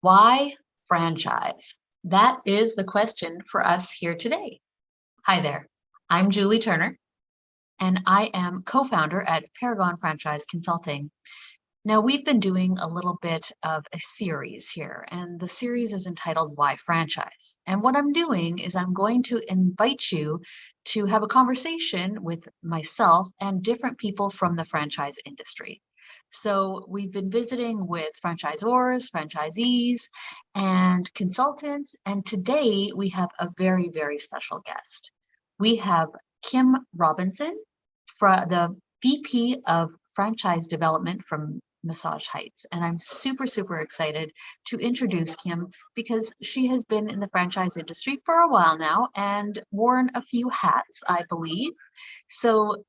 Why franchise? That is the question for us here today. Hi there. I'm Julie Turner, and I am co founder at Paragon Franchise Consulting. Now, we've been doing a little bit of a series here, and the series is entitled Why Franchise? And what I'm doing is I'm going to invite you to have a conversation with myself and different people from the franchise industry. So, we've been visiting with franchisors, franchisees, and consultants, and today we have a very, very special guest. We have Kim Robinson, the VP of Franchise Development from Massage Heights. And I'm super, super excited to introduce Kim because she has been in the franchise industry for a while now and worn a few hats, I believe. So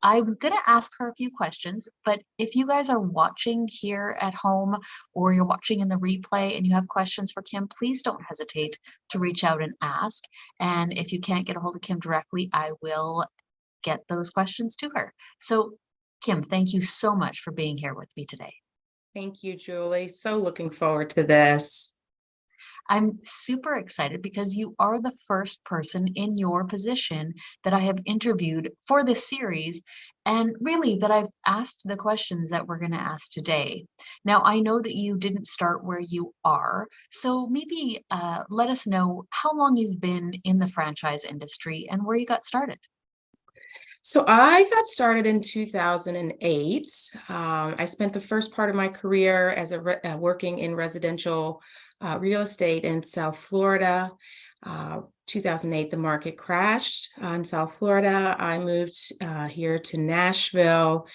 I'm going to ask her a few questions, but if you guys are watching here at home or you're watching in the replay and you have questions for Kim, please don't hesitate to reach out and ask. And if you can't get a hold of Kim directly, I will get those questions to her. So Kim, thank you so much for being here with me today. Thank you, Julie. So looking forward to this. I'm super excited because you are the first person in your position that I have interviewed for this series, and really that I've asked the questions that we're going to ask today. Now, I know that you didn't start where you are, so maybe let us know how long you've been in the franchise industry and where you got started. So I got started in 2008. I spent the first part of my career as working in residential real estate in South Florida. 2008, the market crashed in South Florida. I moved here to Nashville.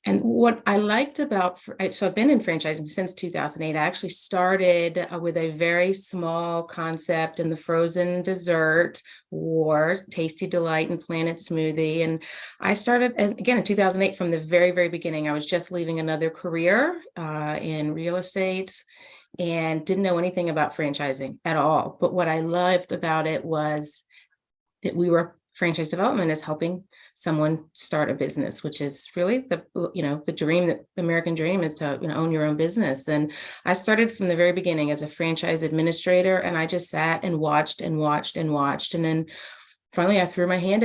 And what I liked about, so I've been in franchising since 2008. I actually started with a very small concept in the frozen dessert war, Tasty Delight and Planet Smoothie. And I started, again, in 2008 from the very, very beginning. I was just leaving another career in real estate and didn't know anything about franchising at all. But what I loved about it was that franchise development is helping someone start a business, which is really the dream, the American dream, is to own your own business. And I started from the very beginning as a franchise administrator, and I just sat and watched and watched and watched. And then finally I threw my hand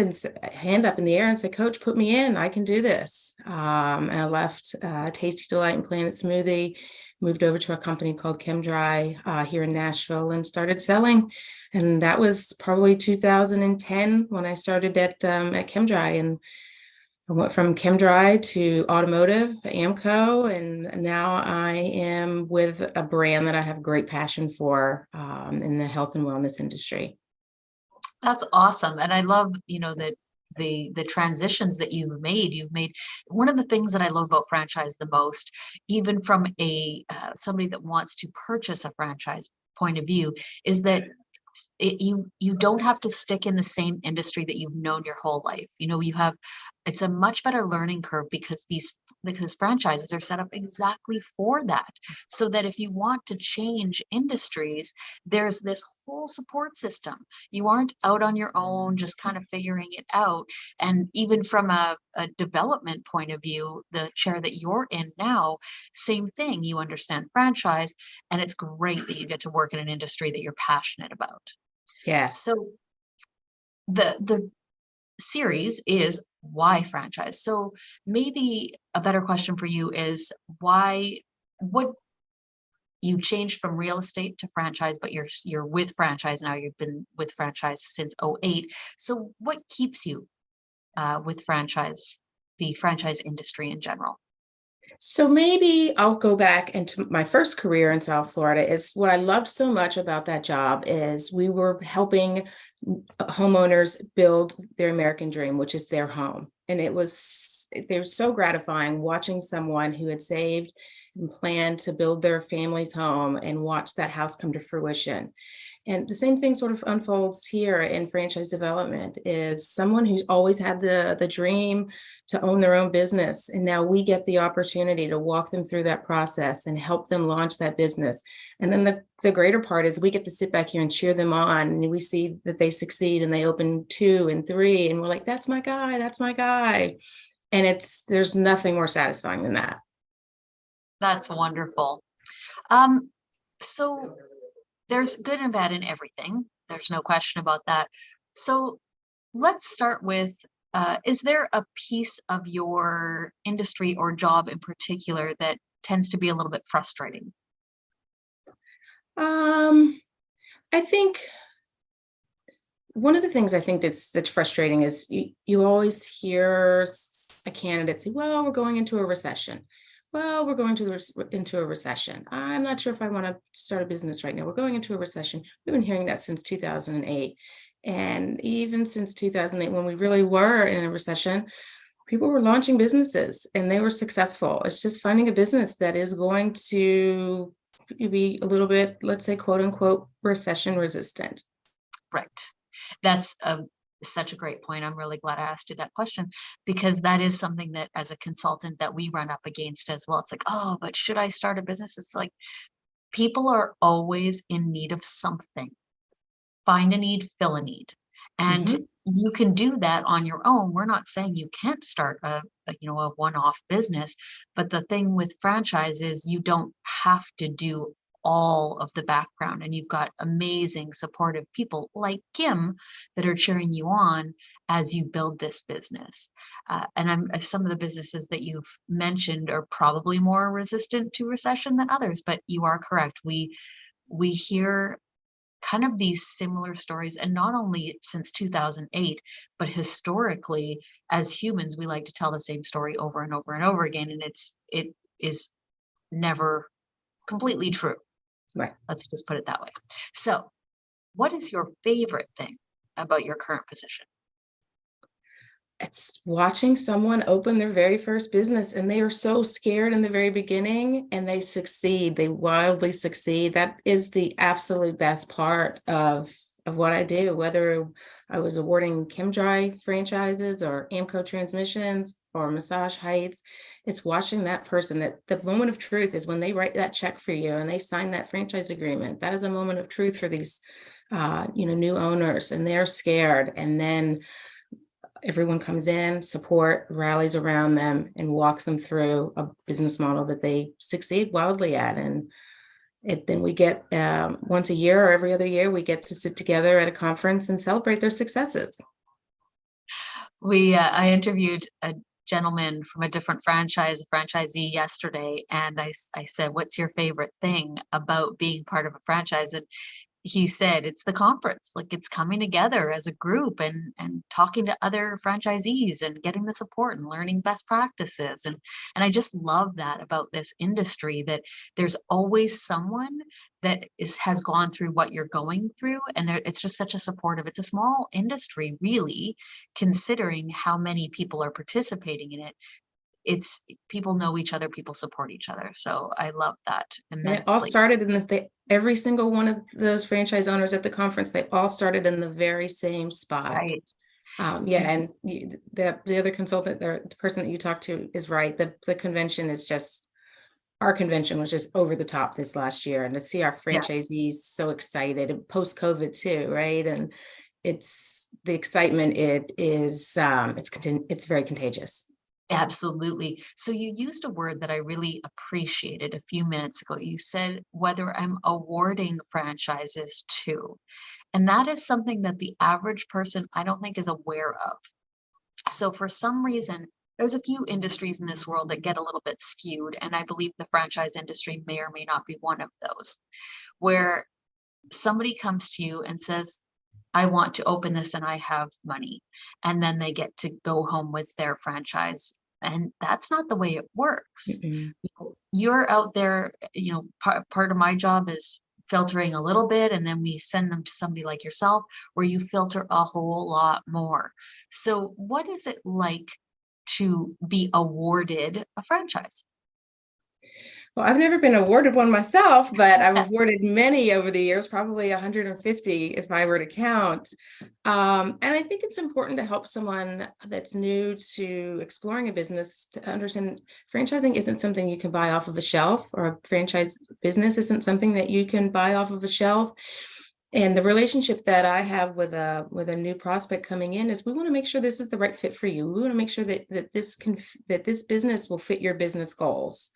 up in the air and said, Coach, put me in, I can do this. And I left Tasty Delight and Planet Smoothie, moved over to a company called ChemDry here in Nashville, and started selling. And that was probably 2010 when I started at ChemDry. And I went from ChemDry to automotive, AAMCO, and now I am with a brand that I have great passion for in the health and wellness industry. That's awesome. And I love, that the transitions that you've made. One of the things that I love about franchise the most, even from a somebody that wants to purchase a franchise point of view, is that you don't have to stick in the same industry that you've known your whole life. It's a much better learning curve because franchises are set up exactly for that, so that if you want to change industries, there's this whole support system. You aren't out on your own just kind of figuring it out. And even from a development point of view, the chair that you're in now, same thing. You understand franchise, and it's great that you get to work in an industry that you're passionate about. Yes. So the series is Why Franchise. So maybe a better question for you is what you changed from real estate to franchise, but you're with franchise now. You've been with franchise since '08. So what keeps you with the franchise industry in general? So maybe I'll go back into my first career in South Florida. Is what I loved so much about that job is we were helping homeowners build their American dream, which is their home. And they were so gratifying watching someone who had saved and planned to build their family's home and watch that house come to fruition. And the same thing sort of unfolds here in franchise development, is someone who's always had the dream to own their own business. And now we get the opportunity to walk them through that process and help them launch that business. And then the greater part is we get to sit back here and cheer them on. And we see that they succeed and they open 2 and 3. And we're like, that's my guy, that's my guy. And there's nothing more satisfying than that. That's wonderful. So there's good and bad in everything. There's no question about that. So let's start with, is there a piece of your industry or job in particular that tends to be a little bit frustrating? Um, I think one of the things I think that's frustrating is you always hear a candidate say, "Well, we're going into a recession. Well, we're going to into a recession. I'm not sure if I want to start a business right now. We're going into a recession." We've been hearing that since 2008, and even since 2008, when we really were in a recession, people were launching businesses and they were successful. It's just finding a business that is going to be a little bit, let's say, quote unquote, recession resistant. Right. That's such a great point. I'm really glad I asked you that question because that is something that as a consultant that we run up against as well. It's like, oh, but should I start a business? It's like people are always in need of something. Find a need, fill a need. And Mhm. you can do that on your own. We're not saying you can't start a one-off business, but the thing with franchise is you don't have to do all of the background, and you've got amazing supportive people like Kim that are cheering you on as you build this business. And some of the businesses that you've mentioned are probably more resistant to recession than others, but you are correct. We hear kind of these similar stories, and not only since 2008, but historically as humans we like to tell the same story over and over and over again, and it is never completely true. Right. Let's just put it that way. So what is your favorite thing about your current position? It's watching someone open their very first business and they are so scared in the very beginning and they succeed. They wildly succeed. That is the absolute best part of what I do, whether I was awarding ChemDry franchises or Amco Transmissions or Massage Heights. It's watching that person, that the moment of truth is when they write that check for you and they sign that franchise agreement. That is a moment of truth for these new owners, and they're scared. And then everyone comes in, support, rallies around them, and walks them through a business model that they succeed wildly at. And then we get once a year or every other year, we get to sit together at a conference and celebrate their successes. I interviewed a gentleman from a different franchise, a franchisee yesterday, and I said, "What's your favorite thing about being part of a franchise?" And he said it's the conference, like it's coming together as a group and talking to other franchisees and getting the support and learning best practices. And I just love that about this industry, that there's always someone that has gone through what you're going through, and it's just such a supportive, it's a small industry really, considering how many people are participating in it. It's people know each other, people support each other, so I love that And it all immensely. started in this, every single one of those franchise owners at the conference, they all started in the very same spot. Right. Yeah, and the other consultant, or the person that you talked to, is right. The convention is just, our convention was just over the top this last year, and to see our Yeah. franchisees so excited, and post-COVID too, right? And it's the excitement. It is it's very contagious. Absolutely. So you used a word that I really appreciated a few minutes ago. You said whether I'm awarding franchises to, and that is something that the average person I don't think is aware of. So for some reason, there's a few industries in this world that get a little bit skewed, and I believe the franchise industry may or may not be one of those, where somebody comes to you and says, "I want to open this and I have money." And then they get to go home with their franchise. And that's not the way it works. Mm-mm. You're out there, part of my job is filtering a little bit, and then we send them to somebody like yourself where you filter a whole lot more. So what is it like to be awarded a franchise? Well, I've never been awarded one myself, but I've awarded many over the years, probably 150 if I were to count. And I think it's important to help someone that's new to exploring a business to understand franchising isn't something you can buy off of a shelf, or a franchise business isn't something that you can buy off of a shelf. And the relationship that I have with a new prospect coming in is, we want to make sure this is the right fit for you. We want to make sure that this business will fit your business goals.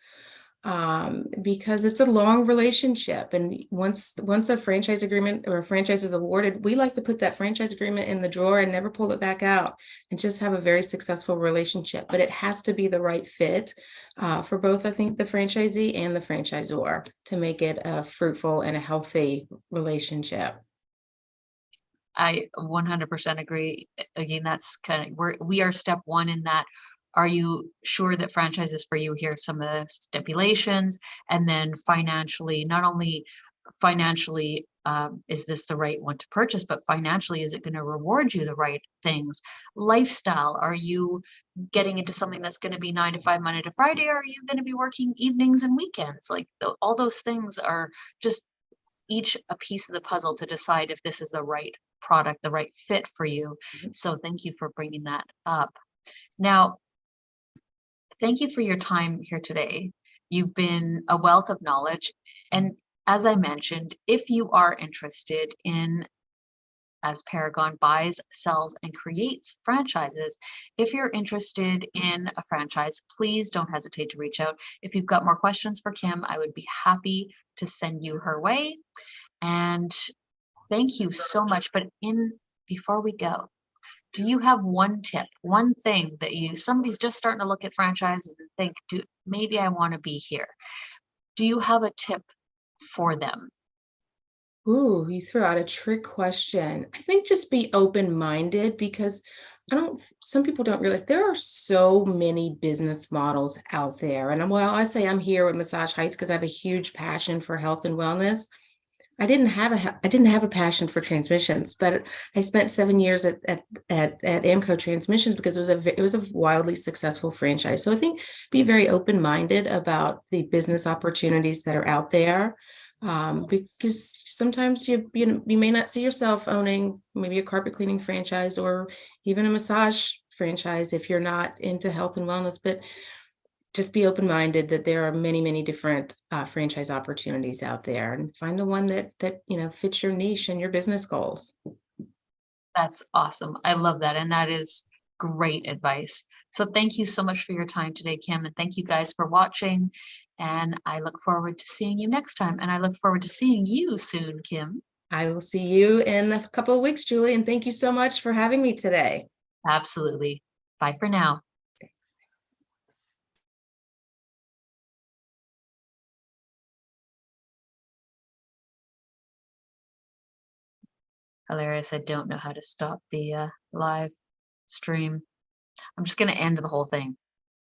because it's a long relationship. And once a franchise agreement or a franchise is awarded, we like to put that franchise agreement in the drawer and never pull it back out and just have a very successful relationship. But it has to be the right fit for both, I think, the franchisee and the franchisor to make it a fruitful and a healthy relationship. I 100% agree. Again, that's kind of we are step one in that. Are you sure that franchise is for you? Here are some of the stipulations, and then financially, not only financially, is this the right one to purchase, but financially, is it going to reward you the right things? Lifestyle, are you getting into something that's going to be 9 to 5 Monday to Friday? Or are you going to be working evenings and weekends? Like all those things are just each a piece of the puzzle to decide if this is the right product, the right fit for you. So thank you for bringing that up. Now, thank you for your time here today. You've been a wealth of knowledge. And as I mentioned, if you are interested in, as Paragon buys, sells, and creates franchises, if you're interested in a franchise, please don't hesitate to reach out. If you've got more questions for Kim, I would be happy to send you her way. And thank you so much. But before we go, do you have one tip, one thing that somebody's just starting to look at franchises and think, maybe I want to be here? Do you have a tip for them? Ooh, you threw out a trick question. I think just be open-minded, because some people don't realize there are so many business models out there. And I say I'm here with Massage Heights because I have a huge passion for health and wellness. I didn't have a passion for transmissions, but I spent 7 years at Amco Transmissions because it was a wildly successful franchise. So I think be very open-minded about the business opportunities that are out there, because sometimes you may not see yourself owning maybe a carpet cleaning franchise or even a massage franchise if you're not into health and wellness. But just be open-minded that there are many, many different franchise opportunities out there, and find the one that fits your niche and your business goals. That's awesome. I love that. And that is great advice. So thank you so much for your time today, Kim. And thank you guys for watching. And I look forward to seeing you next time. And I look forward to seeing you soon, Kim. I will see you in a couple of weeks, Julie. And thank you so much for having me today. Absolutely. Bye for now. Hilarious. I don't know how to stop the live stream. I'm just going to end the whole thing.